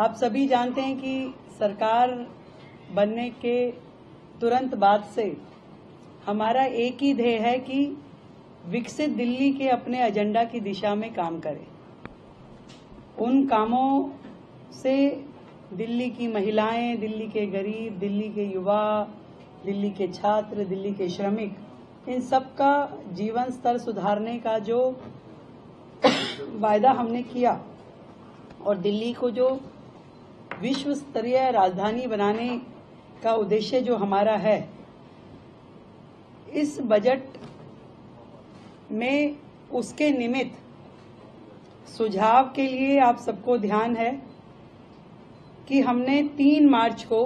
आप सभी जानते हैं कि सरकार बनने के तुरंत बाद से हमारा एक ही ध्येय है कि विकसित दिल्ली के अपने एजेंडा की दिशा में काम करें। उन कामों से दिल्ली की महिलाएं, दिल्ली के गरीब, दिल्ली के युवा, दिल्ली के छात्र, दिल्ली के श्रमिक, इन सब का जीवन स्तर सुधारने का जो वायदा हमने किया और दिल्ली को जो विश्व स्तरीय राजधानी बनाने का उद्देश्य जो हमारा है, इस बजट में उसके निमित्त सुझाव के लिए आप सबको ध्यान है कि हमने 3 मार्च को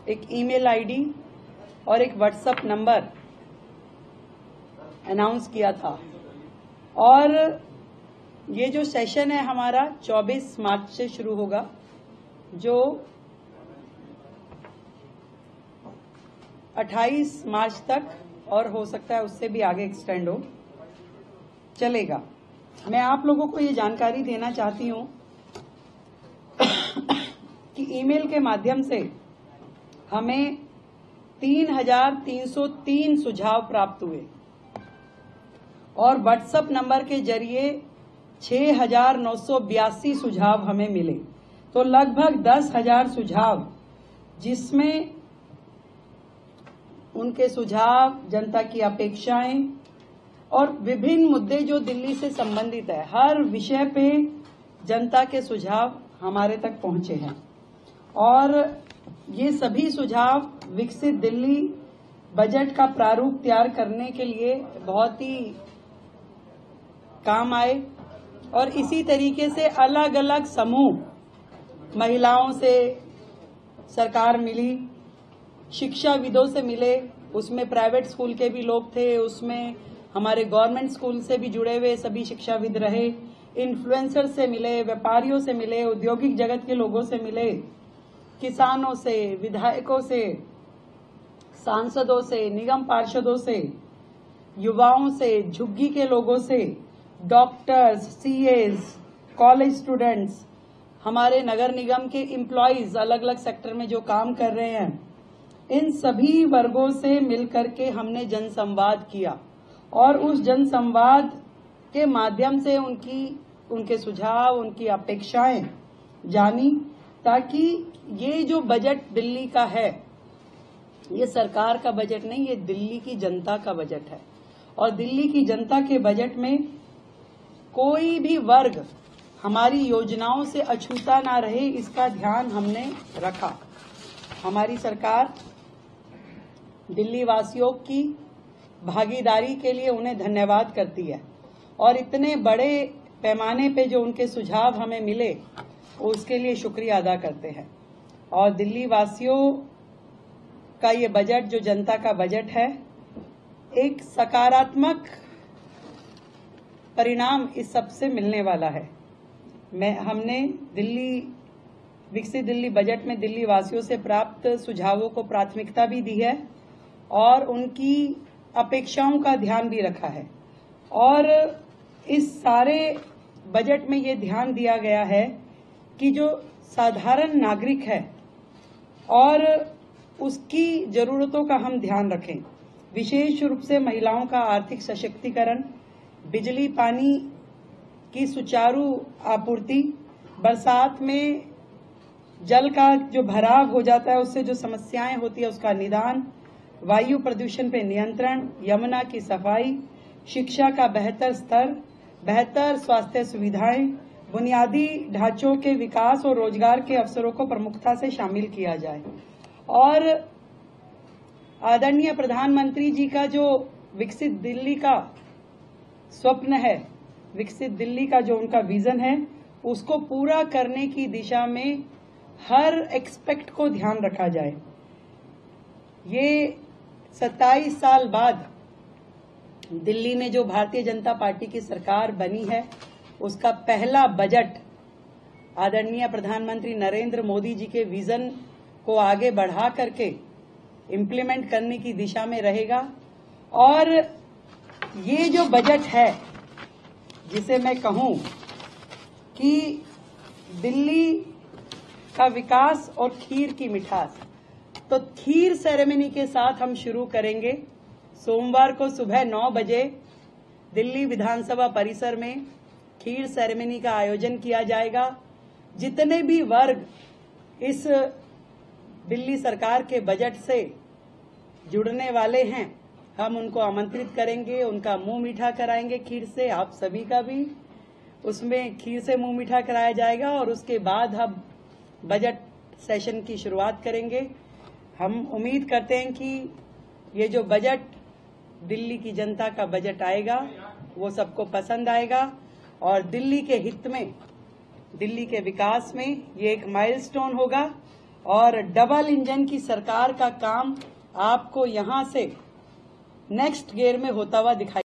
एक ईमेल आईडी और एक व्हाट्सएप नंबर अनाउंस किया था और ये जो सेशन है हमारा 24 मार्च से शुरू होगा, जो 28 मार्च तक और हो सकता है उससे भी आगे एक्सटेंड हो चलेगा। मैं आप लोगों को ये जानकारी देना चाहती हूं कि ईमेल के माध्यम से हमें 3,303 सुझाव प्राप्त हुए और व्हाट्सएप नंबर के जरिए 6,982 सुझाव हमें मिले, तो लगभग 10,000 सुझाव, जिसमें उनके सुझाव, जनता की अपेक्षाएं और विभिन्न मुद्दे जो दिल्ली से संबंधित है, हर विषय पे जनता के सुझाव हमारे तक पहुंचे हैं और ये सभी सुझाव विकसित दिल्ली बजट का प्रारूप तैयार करने के लिए बहुत ही काम आए। और इसी तरीके से अलग अलग समूह, महिलाओं से सरकार मिली, शिक्षाविदों से मिले, उसमें प्राइवेट स्कूल के भी लोग थे, उसमें हमारे गवर्नमेंट स्कूल से भी जुड़े हुए सभी शिक्षाविद रहे, इन्फ्लुएंसर से मिले, व्यापारियों से मिले, औद्योगिक जगत के लोगों से मिले, किसानों से, विधायकों से, सांसदों से, निगम पार्षदों से, युवाओं से, झुग्गी के लोगों से, डॉक्टर्स, सीएज, कॉलेज स्टूडेंट्स, हमारे नगर निगम के एम्प्लॉइज अलग अलग सेक्टर में जो काम कर रहे हैं, इन सभी वर्गों से मिलकर के हमने जनसंवाद किया और उस जनसंवाद के माध्यम से उनके सुझाव, उनकी अपेक्षाएं जानी, ताकि ये जो बजट दिल्ली का है, ये सरकार का बजट नहीं, ये दिल्ली की जनता का बजट है और दिल्ली की जनता के बजट में कोई भी वर्ग हमारी योजनाओं से अछूता ना रहे, इसका ध्यान हमने रखा। हमारी सरकार दिल्ली वासियों की भागीदारी के लिए उन्हें धन्यवाद करती है और इतने बड़े पैमाने पे जो उनके सुझाव हमें मिले उसके लिए शुक्रिया अदा करते हैं। और दिल्ली वासियों का ये बजट, जो जनता का बजट है, एक सकारात्मक परिणाम इस सबसे मिलने वाला है। हमने विकसित दिल्ली बजट में दिल्ली वासियों से प्राप्त सुझावों को प्राथमिकता भी दी है और उनकी अपेक्षाओं का ध्यान भी रखा है और इस सारे बजट में ये ध्यान दिया गया है कि जो साधारण नागरिक है और उसकी जरूरतों का हम ध्यान रखें, विशेष रूप से महिलाओं का आर्थिक सशक्तिकरण, बिजली पानी की सुचारू आपूर्ति, बरसात में जल का जो भराव हो जाता है उससे जो समस्याएं होती है उसका निदान, वायु प्रदूषण पे नियंत्रण, यमुना की सफाई, शिक्षा का बेहतर स्तर, बेहतर स्वास्थ्य सुविधाएं, बुनियादी ढांचों के विकास और रोजगार के अवसरों को प्रमुखता से शामिल किया जाए। और आदरणीय प्रधानमंत्री जी का जो विकसित दिल्ली का स्वप्न है, विकसित दिल्ली का जो उनका विजन है, उसको पूरा करने की दिशा में हर एक्सपेक्ट को ध्यान रखा जाए। ये 27 साल बाद दिल्ली में जो भारतीय जनता पार्टी की सरकार बनी है, उसका पहला बजट आदरणीय प्रधानमंत्री नरेंद्र मोदी जी के विजन को आगे बढ़ा करके इम्प्लीमेंट करने की दिशा में रहेगा। और ये जो बजट है, जिसे मैं कहूं कि दिल्ली का विकास और खीर की मिठास। तो खीर सेरेमनी के साथ हम शुरू करेंगे। सोमवार को सुबह 9 बजे दिल्ली विधानसभा परिसर में खीर सेरेमनी का आयोजन किया जाएगा। जितने भी वर्ग इस दिल्ली सरकार के बजट से जुड़ने वाले हैं, हम उनको आमंत्रित करेंगे, उनका मुंह मीठा कराएंगे खीर से। आप सभी का भी उसमें खीर से मुंह मीठा कराया जाएगा और उसके बाद हम बजट सेशन की शुरुआत करेंगे। हम उम्मीद करते हैं कि ये जो बजट दिल्ली की जनता का बजट आएगा वो सबको पसंद आएगा और दिल्ली के हित में, दिल्ली के विकास में ये एक माइलस्टोन होगा और डबल इंजन की सरकार का काम आपको यहां से नेक्स्ट गियर में होता हुआ दिखाई